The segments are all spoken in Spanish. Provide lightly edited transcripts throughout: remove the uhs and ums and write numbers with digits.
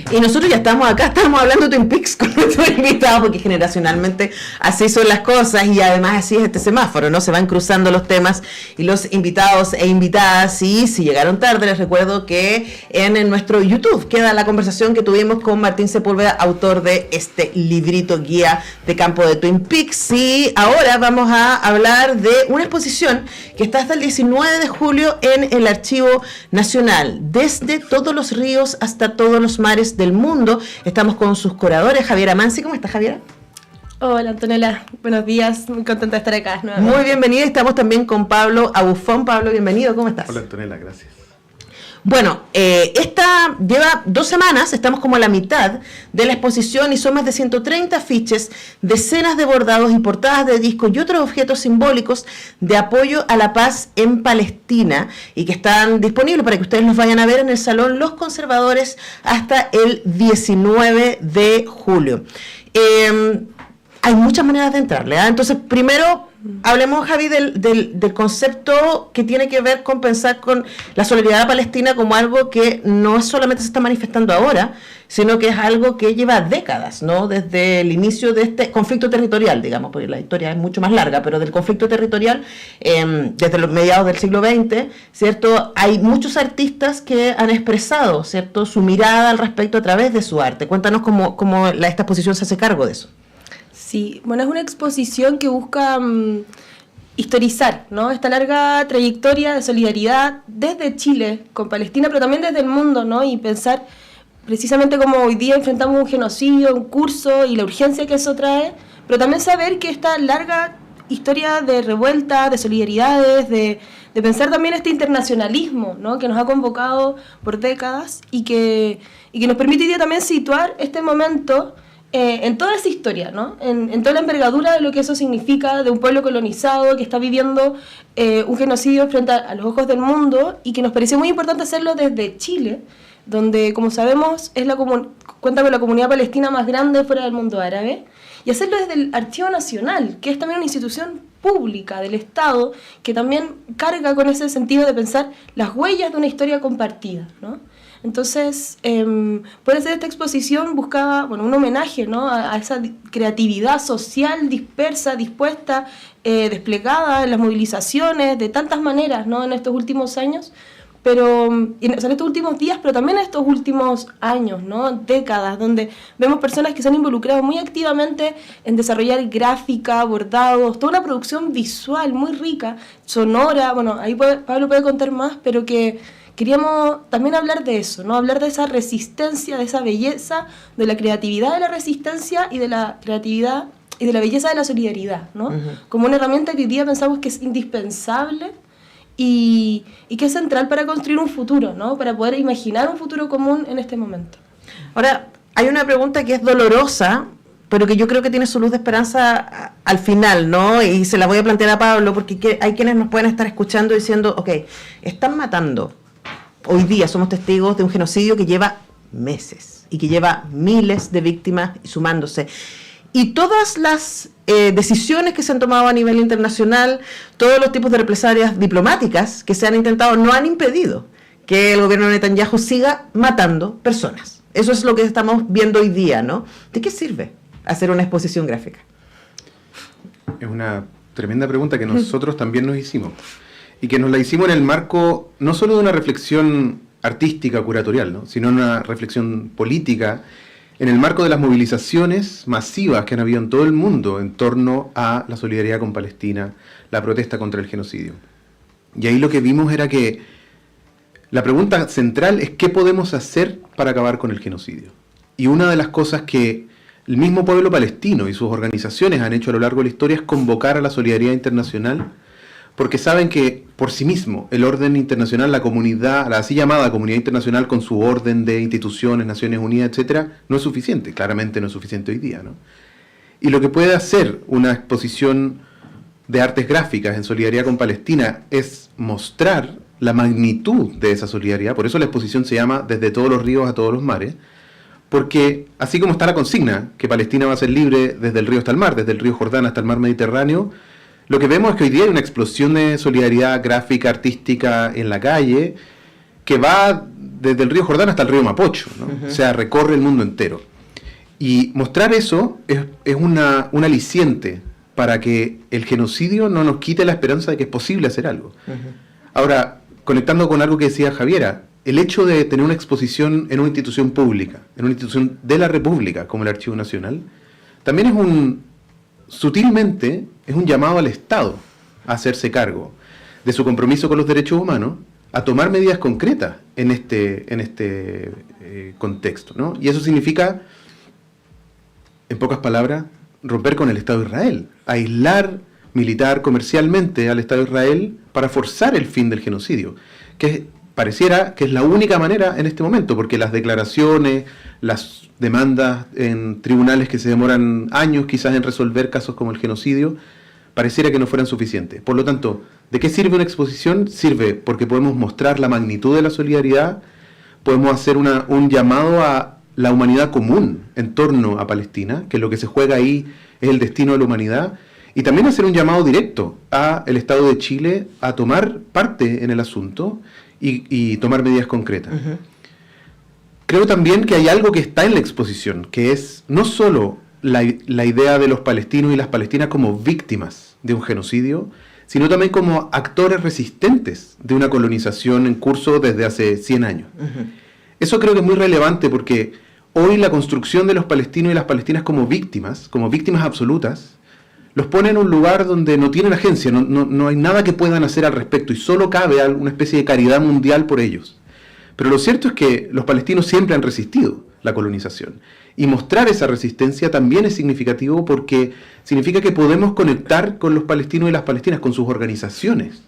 Y nosotros ya estamos acá, estamos hablando Twin Peaks con nuestro invitado, porque generacionalmente así son las cosas y además así es este semáforo, ¿no? Se van cruzando los temas y los invitados e invitadas. Y si llegaron tarde, les recuerdo que en nuestro YouTube queda la conversación que tuvimos con Martín Sepúlveda, autor de este librito guía de campo de Twin Peaks. Y ahora vamos a hablar de una exposición que está hasta el 19 de julio en el Archivo Nacional. Desde todos los ríos hasta todos los mares del mundo. Estamos con sus curadores, Javiera Mansi. ¿Cómo estás, Javiera? Hola, Antonella. Buenos días. Muy contenta de estar acá nuevamente. Muy bienvenida. Estamos también con Pablo Abufón. Pablo, bienvenido. ¿Cómo estás? Hola, Antonella. Gracias. Bueno, esta lleva 2 semanas, estamos como a la mitad de la exposición y son más de 130 afiches, decenas de bordados y portadas de discos y otros objetos simbólicos de apoyo a la paz en Palestina y que están disponibles para que ustedes los vayan a ver en el Salón Los Conservadores hasta el 19 de julio. Hay muchas maneras de entrarle, ¿eh? Entonces, primero, hablemos, Javi, del concepto que tiene que ver con pensar con la solidaridad palestina como algo que no solamente se está manifestando ahora, sino que es algo que lleva décadas, ¿no? Desde el inicio de este conflicto territorial, digamos, porque la historia es mucho más larga, pero del conflicto territorial, desde los mediados del siglo XX, ¿cierto? Hay muchos artistas que han expresado, ¿cierto?, su mirada al respecto a través de su arte. Cuéntanos cómo esta exposición se hace cargo de eso. Sí, bueno, es una exposición que busca historizar, ¿no?, esta larga trayectoria de solidaridad desde Chile con Palestina, pero también desde el mundo, ¿no?, y pensar precisamente cómo hoy día enfrentamos un genocidio en curso y la urgencia que eso trae, pero también saber que esta larga historia de revuelta, de solidaridades, de pensar también este internacionalismo, ¿no?, que nos ha convocado por décadas y que nos permite hoy día también situar este momento en toda esa historia, ¿no?, en toda la envergadura de lo que eso significa, de un pueblo colonizado que está viviendo un genocidio frente a los ojos del mundo, y que nos pareció muy importante hacerlo desde Chile, donde, como sabemos, cuenta con la comunidad palestina más grande fuera del mundo árabe, y hacerlo desde el Archivo Nacional, que es también una institución pública del Estado, que también carga con ese sentido de pensar las huellas de una historia compartida, ¿no? Entonces, por hacer esta exposición buscaba, bueno, un homenaje, ¿no?, a esa creatividad social dispersa, dispuesta, desplegada en las movilizaciones de tantas maneras, ¿no?, en estos últimos años, pero en estos últimos días, pero también en estos últimos años, ¿no?, décadas, donde vemos personas que se han involucrado muy activamente en desarrollar gráfica, bordados, toda una producción visual muy rica, sonora. Bueno, ahí Pablo puede contar más, pero que queríamos también hablar de eso, ¿no?, hablar de esa resistencia, de esa belleza, de la creatividad de la resistencia y de la creatividad y de la belleza de la solidaridad, ¿no? Como una herramienta que hoy día pensamos que es indispensable y que es central para construir un futuro, ¿no?, para poder imaginar un futuro común en este momento. Ahora, hay una pregunta que es dolorosa, pero que yo creo que tiene su luz de esperanza al final, ¿no? Y se la voy a plantear a Pablo, porque hay quienes nos pueden estar escuchando diciendo, ok, están matando. Hoy día somos testigos de un genocidio que lleva meses y que lleva miles de víctimas sumándose. Y todas las decisiones que se han tomado a nivel internacional, todos los tipos de represalias diplomáticas que se han intentado, no han impedido que el gobierno de Netanyahu siga matando personas. Eso es lo que estamos viendo hoy día, ¿no? ¿De qué sirve hacer una exposición gráfica? Es una tremenda pregunta que nosotros también nos hicimos. Y que nos la hicimos en el marco no solo de una reflexión artística, curatorial, ¿no?, sino una reflexión política, en el marco de las movilizaciones masivas que han habido en todo el mundo en torno a la solidaridad con Palestina, la protesta contra el genocidio. Y ahí lo que vimos era que la pregunta central es ¿qué podemos hacer para acabar con el genocidio? Y una de las cosas que el mismo pueblo palestino y sus organizaciones han hecho a lo largo de la historia es convocar a la solidaridad internacional, porque saben que por sí mismo el orden internacional, la comunidad, la así llamada comunidad internacional con su orden de instituciones, Naciones Unidas, etcétera, no es suficiente, claramente no es suficiente hoy día, ¿no? Y lo que puede hacer una exposición de artes gráficas en solidaridad con Palestina es mostrar la magnitud de esa solidaridad. Por eso la exposición se llama Desde todos los ríos a todos los mares, porque así como está la consigna, que Palestina va a ser libre desde el río hasta el mar, desde el río Jordán hasta el mar Mediterráneo, lo que vemos es que hoy día hay una explosión de solidaridad gráfica, artística en la calle, que va desde el río Jordán hasta el río Mapocho, ¿no? O sea, recorre el mundo entero. Y mostrar eso es un aliciente para que el genocidio no nos quite la esperanza de que es posible hacer algo. Ahora, conectando con algo que decía Javiera, el hecho de tener una exposición en una institución pública, en una institución de la República, como el Archivo Nacional, también sutilmente es un llamado al Estado a hacerse cargo de su compromiso con los derechos humanos, a tomar medidas concretas en este contexto, ¿no? Y eso significa, en pocas palabras, romper con el Estado de Israel, aislar militar, comercialmente al Estado de Israel para forzar el fin del genocidio, que pareciera que es la única manera en este momento, porque las declaraciones, las demandas en tribunales que se demoran años quizás en resolver casos como el genocidio, pareciera que no fueran suficientes. Por lo tanto, ¿de qué sirve una exposición? Sirve porque podemos mostrar la magnitud de la solidaridad, podemos hacer un llamado a la humanidad común en torno a Palestina, que lo que se juega ahí es el destino de la humanidad, y también hacer un llamado directo al Estado de Chile a tomar parte en el asunto y tomar medidas concretas. Creo también que hay algo que está en la exposición, que es no solo la idea de los palestinos y las palestinas como víctimas de un genocidio, sino también como actores resistentes de una colonización en curso desde hace 100 años. Eso creo que es muy relevante porque hoy la construcción de los palestinos y las palestinas como víctimas absolutas, los pone en un lugar donde no tienen agencia, no hay nada que puedan hacer al respecto y solo cabe una especie de caridad mundial por ellos. Pero lo cierto es que los palestinos siempre han resistido la colonización. Y mostrar esa resistencia también es significativo porque significa que podemos conectar con los palestinos y las palestinas, con sus organizaciones,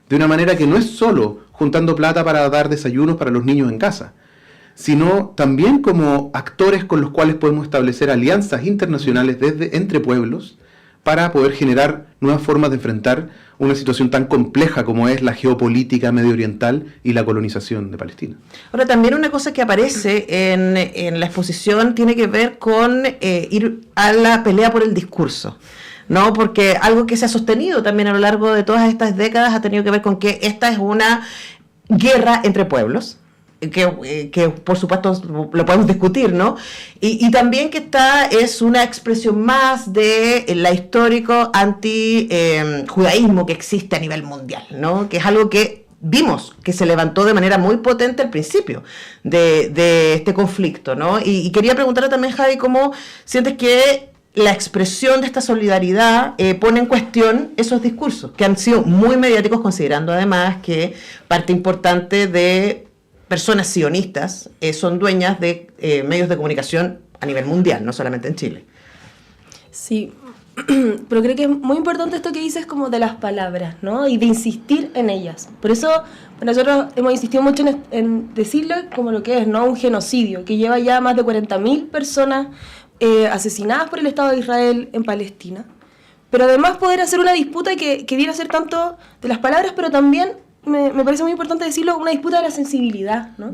de una manera que no es solo juntando plata para dar desayunos para los niños en casa, sino también como actores con los cuales podemos establecer alianzas internacionales entre pueblos para poder generar nuevas formas de enfrentar una situación tan compleja como es la geopolítica mediooriental y la colonización de Palestina. Ahora, también una cosa que aparece en la exposición tiene que ver con ir a la pelea por el discurso, ¿no? Porque algo que se ha sostenido también a lo largo de todas estas décadas ha tenido que ver con que esta es una guerra entre pueblos, que por supuesto lo podemos discutir, ¿no? Y también que esta es una expresión más de la histórico anti-judaísmo que existe a nivel mundial, ¿no? Que es algo que vimos que se levantó de manera muy potente al principio de este conflicto, ¿no? Y quería preguntarle también, Javi, ¿cómo sientes que la expresión de esta solidaridad pone en cuestión esos discursos que han sido muy mediáticos, considerando además que parte importante de personas sionistas son dueñas de medios de comunicación a nivel mundial, no solamente en Chile? Sí, pero creo que es muy importante esto que dices como de las palabras, ¿no? Y de insistir en ellas. Por eso nosotros hemos insistido mucho en decirlo como lo que es, ¿no? Un genocidio que lleva ya más de 40.000 personas asesinadas por el Estado de Israel en Palestina. Pero además poder hacer una disputa que viene a ser tanto de las palabras, pero también me parece muy importante decirlo, una disputa de la sensibilidad, ¿no?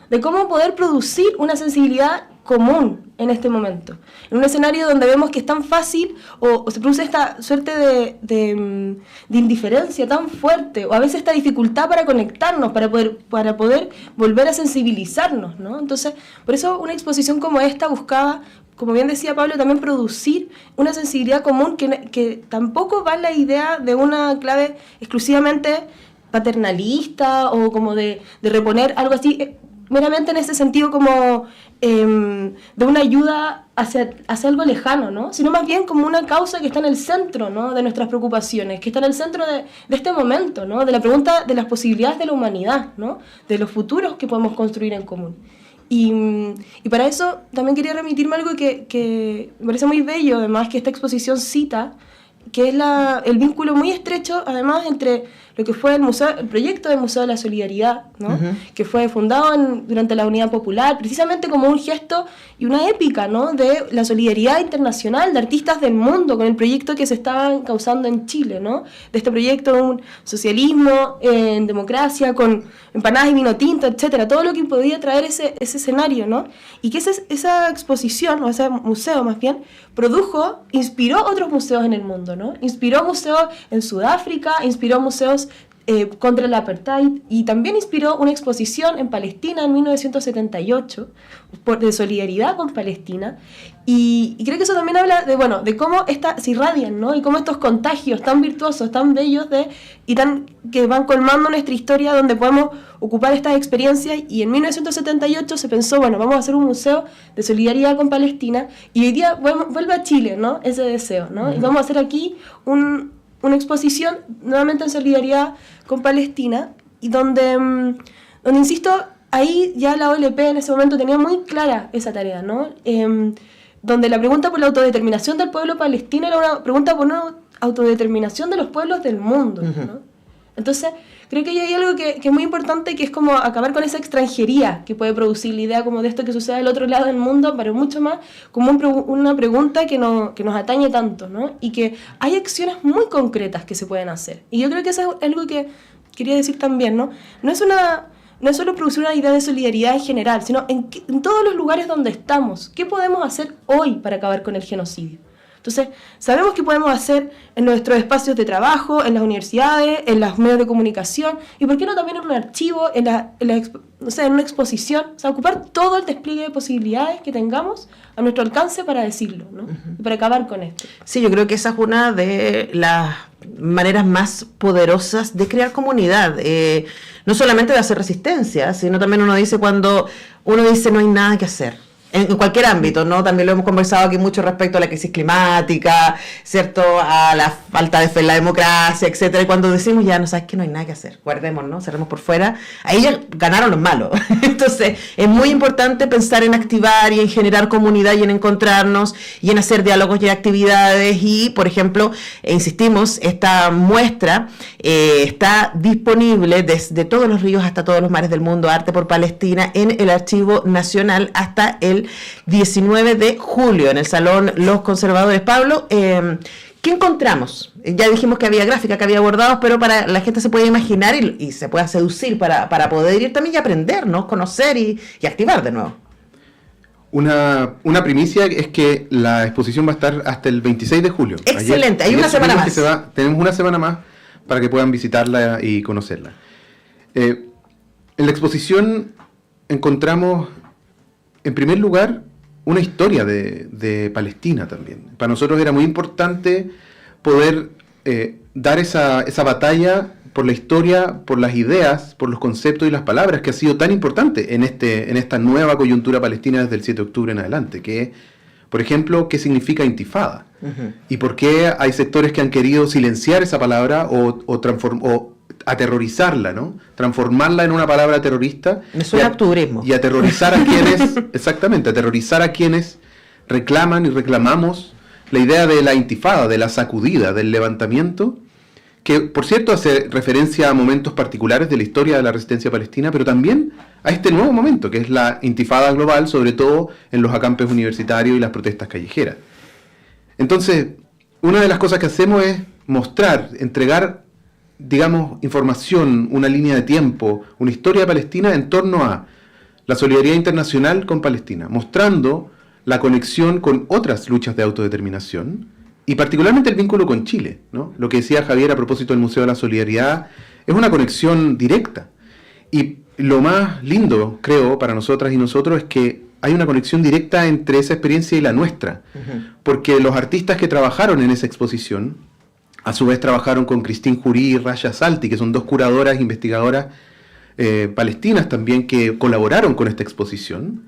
De cómo poder producir una sensibilidad común en este momento. En un escenario donde vemos que es tan fácil o se produce esta suerte de indiferencia tan fuerte, o a veces esta dificultad para conectarnos, para poder volver a sensibilizarnos, ¿no? Entonces, por eso una exposición como esta buscaba, como bien decía Pablo, también producir una sensibilidad común que tampoco va en la idea de una clave exclusivamente paternalista o como de reponer algo así, meramente en ese sentido como de una ayuda hacia algo lejano, ¿no? Sino más bien como una causa que está en el centro, ¿no? De nuestras preocupaciones, que está en el centro de este momento, ¿no? De la pregunta de las posibilidades de la humanidad, ¿no? De los futuros que podemos construir en común. Y para eso también quería remitirme a algo que me parece muy bello, además, que esta exposición cita, que es el vínculo muy estrecho, además, entre lo que fue el proyecto del Museo de la Solidaridad, ¿no? Que fue fundado durante la Unidad Popular, precisamente como un gesto y una épica, ¿no? De la solidaridad internacional de artistas del mundo con el proyecto que se estaba causando en Chile, ¿no? De este proyecto de un socialismo en democracia, con empanadas y vino tinto, etcétera, todo lo que podía traer ese escenario, ¿no? Y que esa exposición, o ese museo más bien, inspiró otros museos en el mundo, ¿no? Inspiró museos en Sudáfrica, inspiró museos contra el apartheid, y también inspiró una exposición en Palestina en 1978 de solidaridad con Palestina, y creo que eso también habla de cómo se irradian, ¿no? Y cómo estos contagios tan virtuosos, tan bellos que van colmando nuestra historia, donde podemos ocupar estas experiencias. Y en 1978 se pensó, vamos a hacer un museo de solidaridad con Palestina, y hoy día vuelve a Chile, ¿no? Ese deseo, ¿no? Y vamos a hacer aquí una exposición nuevamente en solidaridad con Palestina, y donde insisto, ahí ya la OLP en ese momento tenía muy clara esa tarea, ¿no? Donde la pregunta por la autodeterminación del pueblo palestino era una pregunta por una autodeterminación de los pueblos del mundo, ¿no? Entonces, creo que hay algo que es muy importante, que es como acabar con esa extranjería que puede producir la idea como de esto que sucede al otro lado del mundo, pero mucho más como una pregunta que nos atañe tanto, ¿no? Y que hay acciones muy concretas que se pueden hacer. Y yo creo que eso es algo que quería decir también, ¿no? No es solo producir una idea de solidaridad en general, sino en todos los lugares donde estamos. ¿Qué podemos hacer hoy para acabar con el genocidio? Entonces, sabemos que podemos hacer en nuestros espacios de trabajo, en las universidades, en los medios de comunicación, y por qué no también en un archivo, en una exposición, o sea, ocupar todo el despliegue de posibilidades que tengamos a nuestro alcance para decirlo, ¿no? Y para acabar con esto. Sí, yo creo que esa es una de las maneras más poderosas de crear comunidad, no solamente de hacer resistencia, sino también cuando uno dice no hay nada que hacer. En cualquier ámbito, ¿no? También lo hemos conversado aquí mucho respecto a la crisis climática, ¿cierto? A la falta de fe en la democracia, etcétera. Y cuando decimos ya, no sabes que no hay nada que hacer, guardemos, ¿no? Cerremos por fuera. Ahí ya ganaron los malos. Entonces, es muy importante pensar en activar y en generar comunidad y en encontrarnos y en hacer diálogos y actividades. Y, por ejemplo, insistimos, esta muestra está disponible desde todos los ríos hasta todos los mares del mundo, Arte por Palestina, en el Archivo Nacional hasta el 19 de julio en el Salón Los Conservadores. Pablo, ¿qué encontramos? Ya dijimos que había gráfica, que había bordados, pero para la gente se puede imaginar y se pueda seducir para poder ir también y aprender, ¿no? Conocer y activar de nuevo. Una primicia es que la exposición va a estar hasta el 26 de julio. Excelente, hay una semana más. Tenemos una semana más para que puedan visitarla y conocerla. En la exposición encontramos, en primer lugar, una historia de Palestina también. Para nosotros era muy importante poder dar esa batalla por la historia, por las ideas, por los conceptos y las palabras, que ha sido tan importante en esta nueva coyuntura palestina desde el 7 de octubre en adelante, que, por ejemplo, ¿qué significa intifada? Uh-huh. ¿Y por qué hay sectores que han querido silenciar esa palabra o aterrorizarla, ¿no? Transformarla en una palabra terrorista. Me suena a octubrismo. Y aterrorizar a quienes, exactamente, aterrorizar a quienes reclaman y reclamamos la idea de la intifada, de la sacudida, del levantamiento, que por cierto hace referencia a momentos particulares de la historia de la resistencia palestina, pero también a este nuevo momento, que es la intifada global, sobre todo en los acampes universitarios y las protestas callejeras. Entonces, una de las cosas que hacemos es mostrar, entregar, digamos, información, una línea de tiempo, una historia de Palestina en torno a la solidaridad internacional con Palestina, mostrando la conexión con otras luchas de autodeterminación y particularmente el vínculo con Chile, ¿no? Lo que decía Javier a propósito del Museo de la Solidaridad es una conexión directa. Y lo más lindo, creo, para nosotras y nosotros es que hay una conexión directa entre esa experiencia y la nuestra, porque los artistas que trabajaron en esa exposición a su vez trabajaron con Christine Jurí y Raya Salti, que son dos curadoras, investigadoras palestinas también, que colaboraron con esta exposición.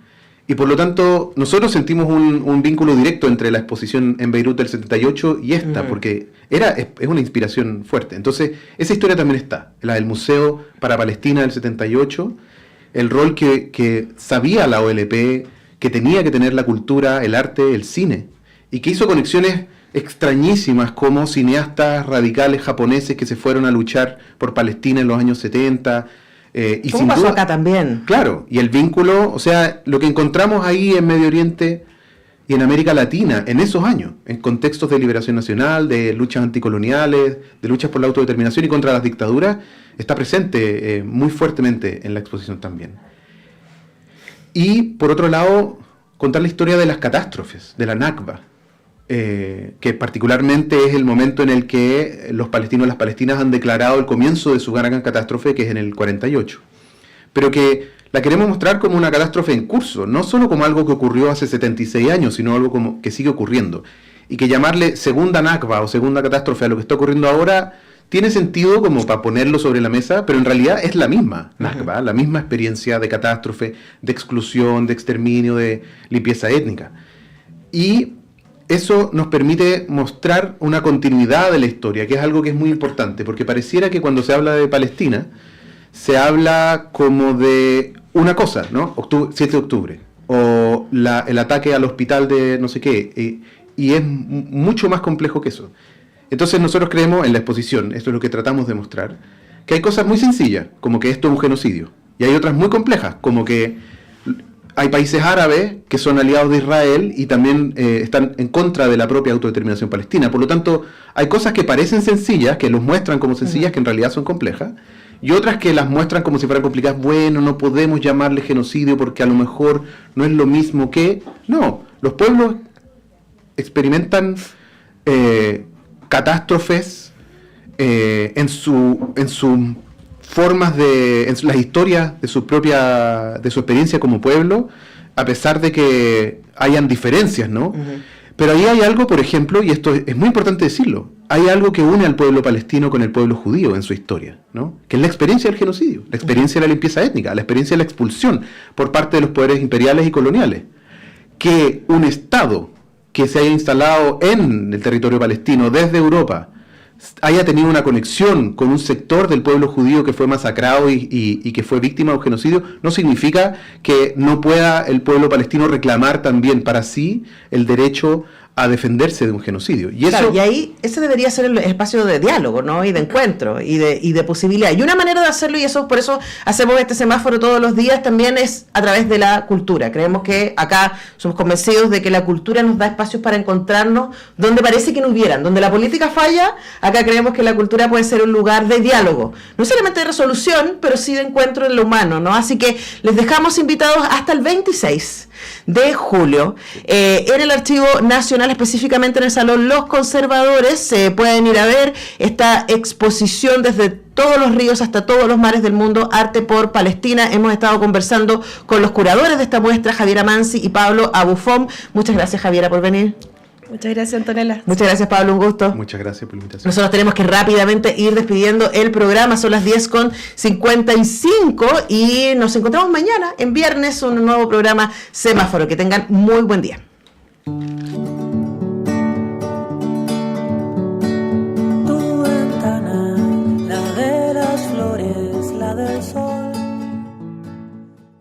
Y por lo tanto, nosotros sentimos un vínculo directo entre la exposición en Beirut del 78 y esta, porque es una inspiración fuerte. Entonces, esa historia también está, la del Museo para Palestina del 78, el rol que sabía la OLP, que tenía que tener la cultura, el arte, el cine, y que hizo conexiones extrañísimas como cineastas radicales japoneses que se fueron a luchar por Palestina en los años 70. Y ¿cómo pasó acá también? Claro, y el vínculo, o sea, lo que encontramos ahí en Medio Oriente y en América Latina en esos años, en contextos de liberación nacional, de luchas anticoloniales, de luchas por la autodeterminación y contra las dictaduras, está presente muy fuertemente en la exposición también. Y, por otro lado, contar la historia de las catástrofes, de la Nakba, que particularmente es el momento en el que los palestinos y las palestinas han declarado el comienzo de su gran catástrofe, que es en el 48. Pero que la queremos mostrar como una catástrofe en curso, no solo como algo que ocurrió hace 76 años, sino algo como que sigue ocurriendo. Y que llamarle segunda Nakba o segunda catástrofe a lo que está ocurriendo ahora tiene sentido como para ponerlo sobre la mesa, pero en realidad es la misma Nakba, la misma experiencia de catástrofe, de exclusión, de exterminio, de limpieza étnica. Y eso nos permite mostrar una continuidad de la historia, que es algo que es muy importante, porque pareciera que cuando se habla de Palestina, se habla como de una cosa, ¿no? 7 de octubre, o el ataque al hospital de no sé qué, y es mucho más complejo que eso. Entonces nosotros creemos en la exposición, esto es lo que tratamos de mostrar, que hay cosas muy sencillas, como que esto es un genocidio, y hay otras muy complejas, como que hay países árabes que son aliados de Israel y también están en contra de la propia autodeterminación palestina. Por lo tanto, hay cosas que parecen sencillas, que los muestran como sencillas, que en realidad son complejas, y otras que las muestran como si fueran complicadas. Bueno, no podemos llamarle genocidio porque a lo mejor no es lo mismo que... No, los pueblos experimentan catástrofes en su formas en las historias de su experiencia como pueblo, a pesar de que hayan diferencias, ¿no? Pero ahí hay algo, por ejemplo, y esto es muy importante decirlo, hay algo que une al pueblo palestino con el pueblo judío en su historia, ¿no? Que es la experiencia del genocidio, la experiencia de la limpieza étnica, la experiencia de la expulsión por parte de los poderes imperiales y coloniales. Que un Estado que se haya instalado en el territorio palestino desde Europa haya tenido una conexión con un sector del pueblo judío que fue masacrado y que fue víctima de un genocidio, no significa que no pueda el pueblo palestino reclamar también para sí el derecho a defenderse de un genocidio. Y claro, eso, y ahí ese debería ser el espacio de diálogo, ¿no? Y de encuentro y de posibilidad. Y una manera de hacerlo, y eso por eso hacemos este semáforo todos los días, también es a través de la cultura. Creemos que acá somos convencidos de que la cultura nos da espacios para encontrarnos donde parece que no hubieran. Donde la política falla, acá creemos que la cultura puede ser un lugar de diálogo. No solamente de resolución, pero sí de encuentro en lo humano, ¿no? Así que les dejamos invitados hasta el 26 de julio en el Archivo Nacional, específicamente en el Salón Los Conservadores. Se pueden ir a ver esta exposición desde todos los ríos hasta todos los mares del mundo, Arte por Palestina. Hemos estado conversando con los curadores de esta muestra, Javiera Mansi y Pablo Abufón. Muchas gracias, Javiera, por venir. Muchas gracias, Antonella. Muchas gracias, Pablo, un gusto. muchas gracias por la invitación. Nosotros tenemos que rápidamente ir despidiendo el programa, son las 10:55 y nos encontramos mañana, en viernes, un nuevo programa Semáforo. Que tengan muy buen día.